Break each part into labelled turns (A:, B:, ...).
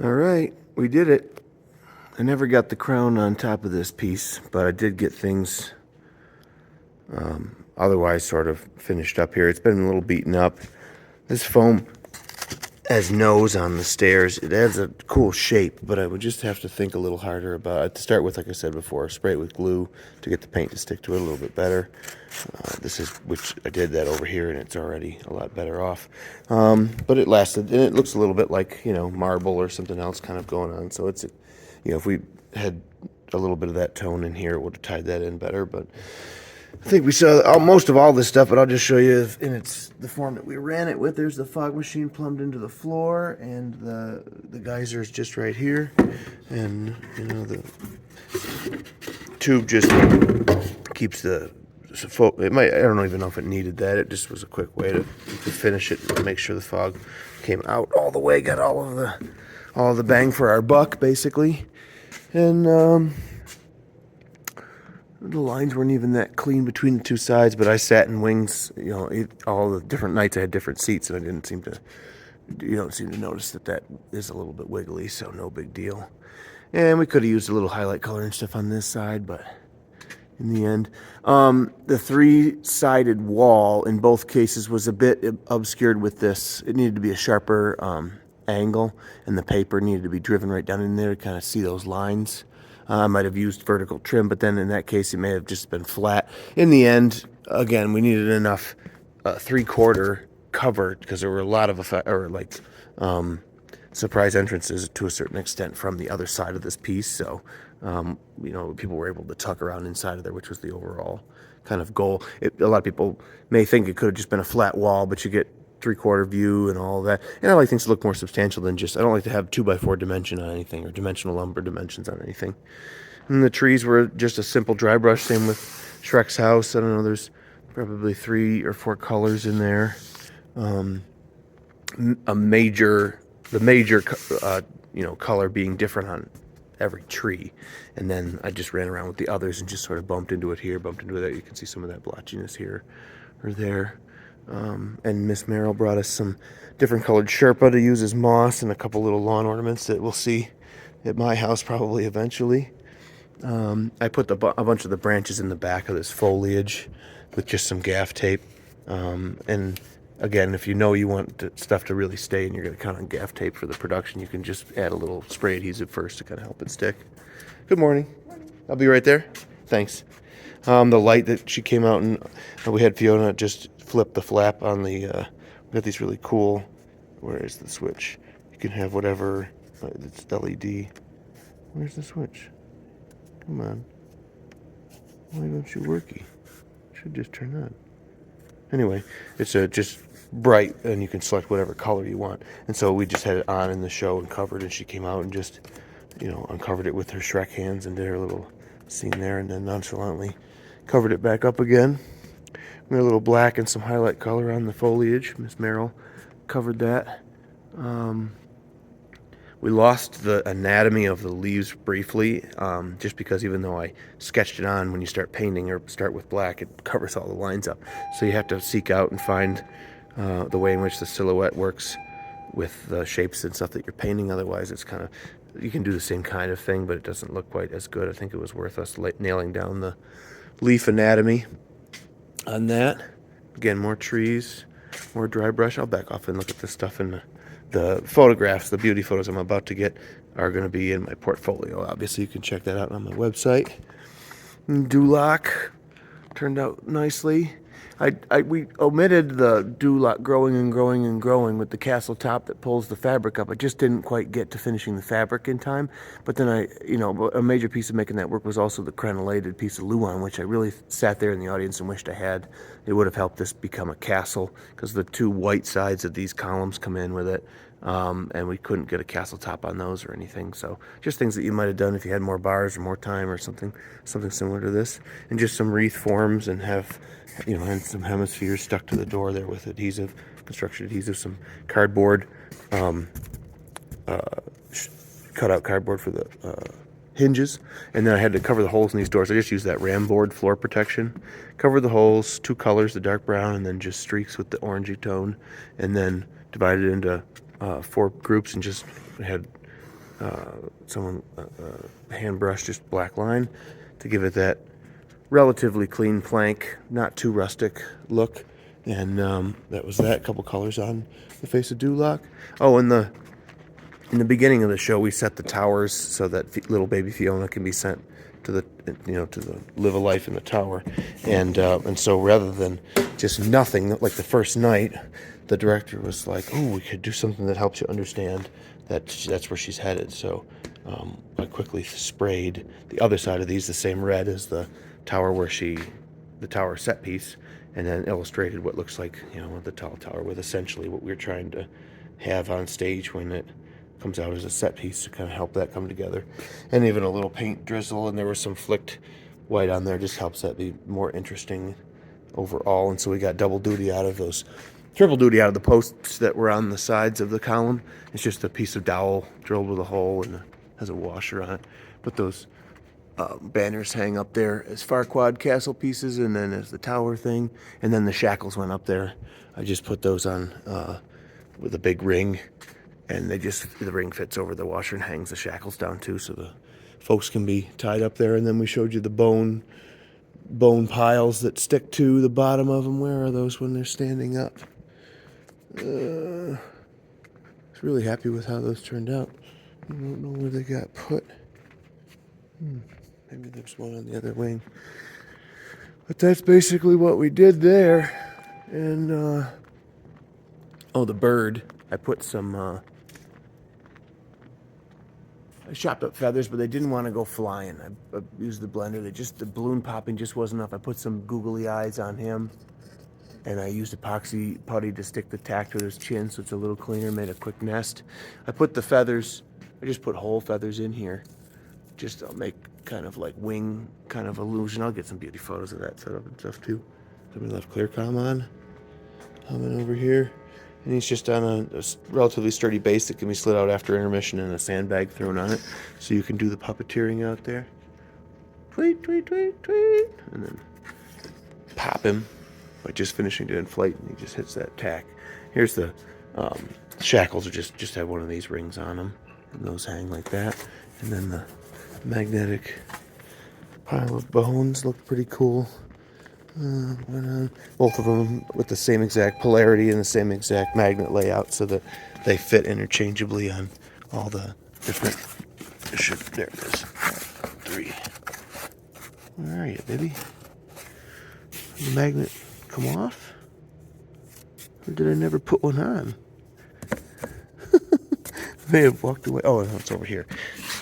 A: All right, we did it. I never got the crown on top of this piece, but I did get things otherwise sort of finished up here. It's been a little beaten up. This foam has nose on the stairs. It has a cool shape, but I would just have to think a little harder about it. To start with, like I said before, spray it with glue to get the paint to stick to it a little bit better. Which I did that over here, and it's already a lot better off. But it lasted, and it looks a little bit like, marble or something else kind of going on. So it's, if we had a little bit of that tone in here, it would have tied that in better. But I think we saw most of all this stuff, but I'll just show you in the form that we ran it with. There's the fog machine plumbed into the floor, and the geyser is just right here, and the tube just keeps the. It might. I don't even know if it needed that. It just was a quick way to finish it and make sure the fog came out all the way. Got all of the bang for our buck, basically, and the lines weren't even that clean between the two sides. But I sat in wings. All the different nights I had different seats, and I didn't seem to. You don't seem to notice that is a little bit wiggly, so no big deal. And we could have used a little highlight color and stuff on this side, but in the end, the three-sided wall in both cases was a bit obscured with this. It needed to be a sharper angle, and the paper needed to be driven right down in there to kind of see those lines. I might have used vertical trim, but then in that case, it may have just been flat. In the end, again, we needed enough three-quarter cover because there were a lot of surprise entrances to a certain extent from the other side of this piece. So, people were able to tuck around inside of there, which was the overall kind of goal. A lot of people may think it could have just been a flat wall, but you get three-quarter view and all of that. And I like things to look more substantial than just, I don't like to have 2x4 dimension on anything or dimensional lumber dimensions on anything. And the trees were just a simple dry brush, same with Shrek's house. I don't know, there's probably 3 or 4 colors in there. The major color being different on every tree, and then I just ran around with the others and just sort of bumped into it here, bumped into it there. You can see some of that blotchiness here or there. And Miss Merrill brought us some different colored Sherpa to use as moss and a couple little lawn ornaments that we'll see at my house probably eventually. I put a bunch of the branches in the back of this foliage with just some gaff tape, and again, if you want the stuff to really stay and you're going to count on gaff tape for the production, you can just add a little spray adhesive first to kind of help it stick. Good morning. I'll be right there. Thanks. The light that she came out and we had Fiona just flip the flap on the, we got these really cool, where is the switch? You can have whatever, it's LED. Where's the switch? Come on. Why don't you worky? Should just turn on. Anyway, it's just bright, and you can select whatever color you want. And so we just had it on in the show and covered, and she came out and just, uncovered it with her Shrek hands and did her little scene there, and then nonchalantly covered it back up again. We had a little black and some highlight color on the foliage. Miss Merrill covered that. We lost the anatomy of the leaves briefly, just because even though I sketched it on, when you start painting or start with black, it covers all the lines up. So you have to seek out and find the way in which the silhouette works with the shapes and stuff that you're painting. Otherwise, it's kind of, you can do the same kind of thing, but it doesn't look quite as good. I think it was worth us nailing down the leaf anatomy on that. Again, more trees, more dry brush. I'll back off and look at this stuff in the photographs. The beauty photos I'm about to get are going to be in my portfolio. Obviously, you can check that out on my website. Dewlock turned out nicely. We omitted the dewlock growing and growing and growing with the castle top that pulls the fabric up. I just didn't quite get to finishing the fabric in time. But then a major piece of making that work was also the crenellated piece of Luan, which I really sat there in the audience and wished I had. It would have helped this become a castle, because the 2 white sides of these columns come in with it. And we couldn't get a castle top on those or anything. So just things that you might have done if you had more bars or more time or something similar to this. And just some wreath forms, and have, and some hemispheres stuck to the door there with adhesive, construction adhesive, some cardboard, cut out cardboard for the hinges. And then I had to cover the holes in these doors. I just used that ram board floor protection. Cover the holes, 2 colors, the dark brown, and then just streaks with the orangey tone. And then divided into 4 groups, and just had someone hand brushed just black line to give it that relatively clean plank, not too rustic look. And that was that. A couple colors on the face of Duloc. Oh, in the beginning of the show, we set the towers so that little baby Fiona can be sent to the to live a life in the tower, and so rather than just nothing like the first night, the director was like, "Oh, we could do something that helps you understand that that's where she's headed." So I quickly sprayed the other side of these the same red as the tower the tower set piece, and then illustrated what looks like the tall tower with essentially what we were trying to have on stage when it comes out as a set piece to kind of help that come together. And even a little paint drizzle, and there was some flicked white on there, just helps that be more interesting overall. And so we got double duty out of those, triple duty out of the posts that were on the sides of the column. It's just a piece of dowel drilled with a hole and has a washer on it. But those banners hang up there as Farquaad castle pieces, and then as the tower thing, and then the shackles went up there. I just put those on with a big ring, and the ring fits over the washer and hangs the shackles down too, so the folks can be tied up there. And then we showed you the bone piles that stick to the bottom of them. Where are those when they're standing up? I was really happy with how those turned out. I don't know where they got put. Maybe there's one on the other wing. But that's basically what we did there. And oh, the bird. I put some I chopped up feathers, but they didn't want to go flying. I used the blender. The balloon popping just wasn't enough. I put some googly eyes on him, and I used epoxy putty to stick the tack to his chin so it's a little cleaner, made a quick nest. I put the feathers, I just put whole feathers in here, just to make kind of like wing kind of illusion. I'll get some beauty photos of that set up and stuff too. Somebody left clear comm on. Humming over here. And he's just on a relatively sturdy base that can be slid out after intermission and a sandbag thrown on it. So you can do the puppeteering out there. Tweet, tweet, tweet, tweet. And then pop him by just finishing to inflate, and he just hits that tack. Here's the shackles, just have one of these rings on them. And those hang like that. And then the magnetic pile of bones looked pretty cool. Both of them with the same exact polarity and the same exact magnet layout so that they fit interchangeably on all the different. There it is. 3. Where are you, baby? Did the magnet come off? Or did I never put one on? I may have walked away. Oh, no, it's over here.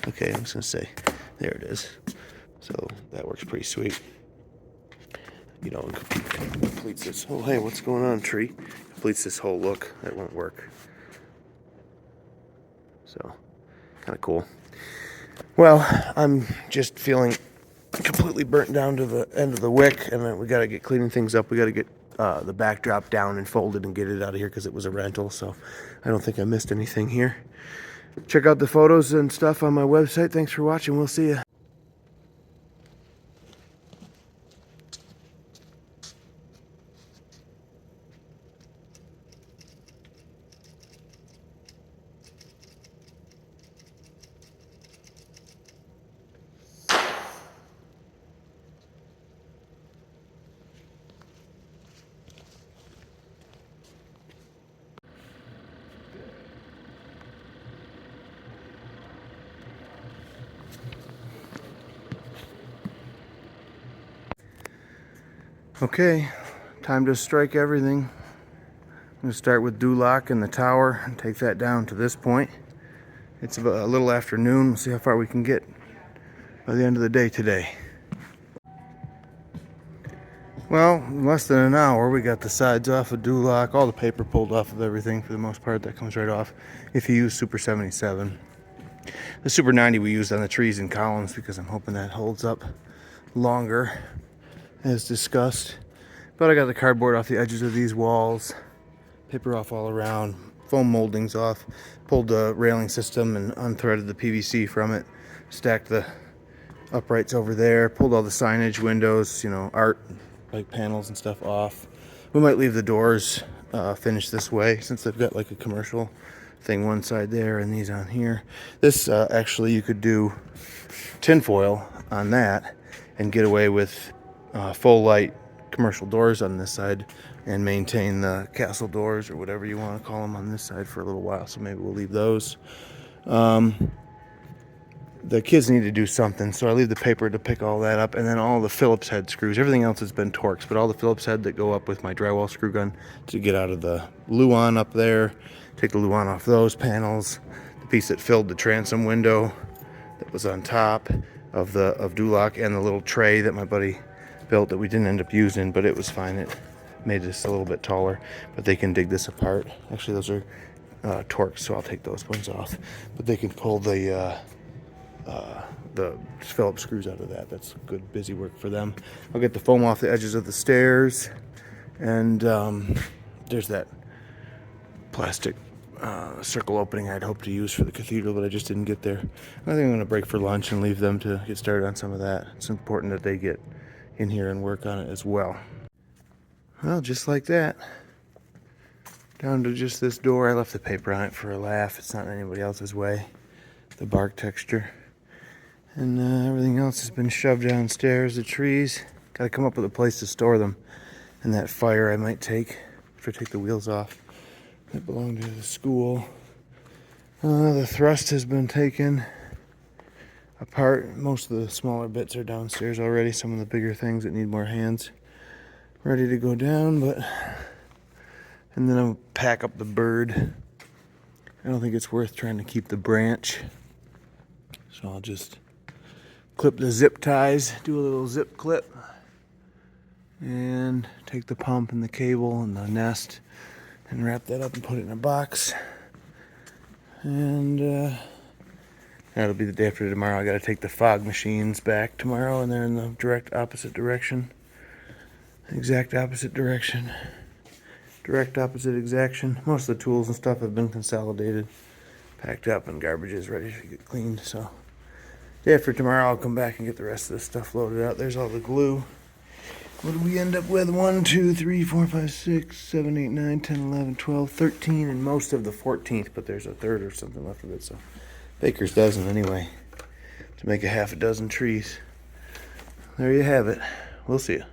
A: Okay, I was going to say. There it is. So that works pretty sweet. Completes this. Oh, hey, what's going on, tree? Completes this whole look. That won't work. So, kind of cool. Well, I'm just feeling completely burnt down to the end of the wick, and then we got to get cleaning things up. We got to get the backdrop down and folded and get it out of here because it was a rental. So, I don't think I missed anything here. Check out the photos and stuff on my website. Thanks for watching. We'll see you. Okay, time to strike everything. I'm going to start with Duloc and the tower and take that down to this point. It's about a little after noon. We'll see how far we can get by the end of the day today. Well, in less than an hour, we got the sides off of Duloc, all the paper pulled off of everything for the most part. That comes right off if you use Super 77. The Super 90 we used on the trees and columns because I'm hoping that holds up longer, as discussed. But I got the cardboard off the edges of these walls, paper off all around, foam moldings off, pulled the railing system and unthreaded the PVC from it, stacked the uprights over there, pulled all the signage, windows, art, like panels and stuff off. We might leave the doors finished this way since they've got like a commercial thing one side there and these on here. This actually you could do tinfoil on that and get away with full light commercial doors on this side and maintain the castle doors or whatever you want to call them on this side for a little while. So maybe we'll leave those. The kids need to do something, so I leave the paper to pick all that up, and then all the Phillips head screws. Everything else has been Torx, but all the Phillips head that go up with my drywall screw gun to get out of the luan up there, take the luan off those panels, the piece that filled the transom window that was on top of Duloc, and the little tray that my buddy built that we didn't end up using, but it was fine. It made this a little bit taller, but they can dig this apart. Actually, those are Torx, so I'll take those ones off, but they can pull the Phillips screws out of that. That's good busy work for them. I'll get the foam off the edges of the stairs, and there's that plastic circle opening I'd hoped to use for the cathedral, but I just didn't get there. I think I'm going to break for lunch and leave them to get started on some of that. It's important that they get in here and work on it as well. Well, just like that, down to just this door. I left the paper on it for a laugh. It's not in anybody else's way. The bark texture. And everything else has been shoved downstairs. The trees, got to come up with a place to store them. And that fire I might take if I take the wheels off. That belonged to the school. The thrust has been taken apart. Most of the smaller bits are downstairs already. Some of the bigger things that need more hands ready to go down. And then I'll pack up the bird. I don't think it's worth trying to keep the branch. So I'll just clip the zip ties, do a little zip clip, and take the pump and the cable and the nest and wrap that up and put it in a box. And that'll be the day after tomorrow. I got to take the fog machines back tomorrow, and they're in the direct opposite direction. Exact opposite direction. Direct opposite exaction. Most of the tools and stuff have been consolidated, packed up, and garbage is ready to get cleaned. So day after tomorrow, I'll come back and get the rest of this stuff loaded out. There's all the glue. What do we end up with? 1, 2, 3, 4, 5, 6, 7, 8, 9, 10, 11, 12, 13, and most of the 14th, but there's a third or something left of it. So baker's dozen anyway, to make a half a dozen trees. There you have it. We'll see you.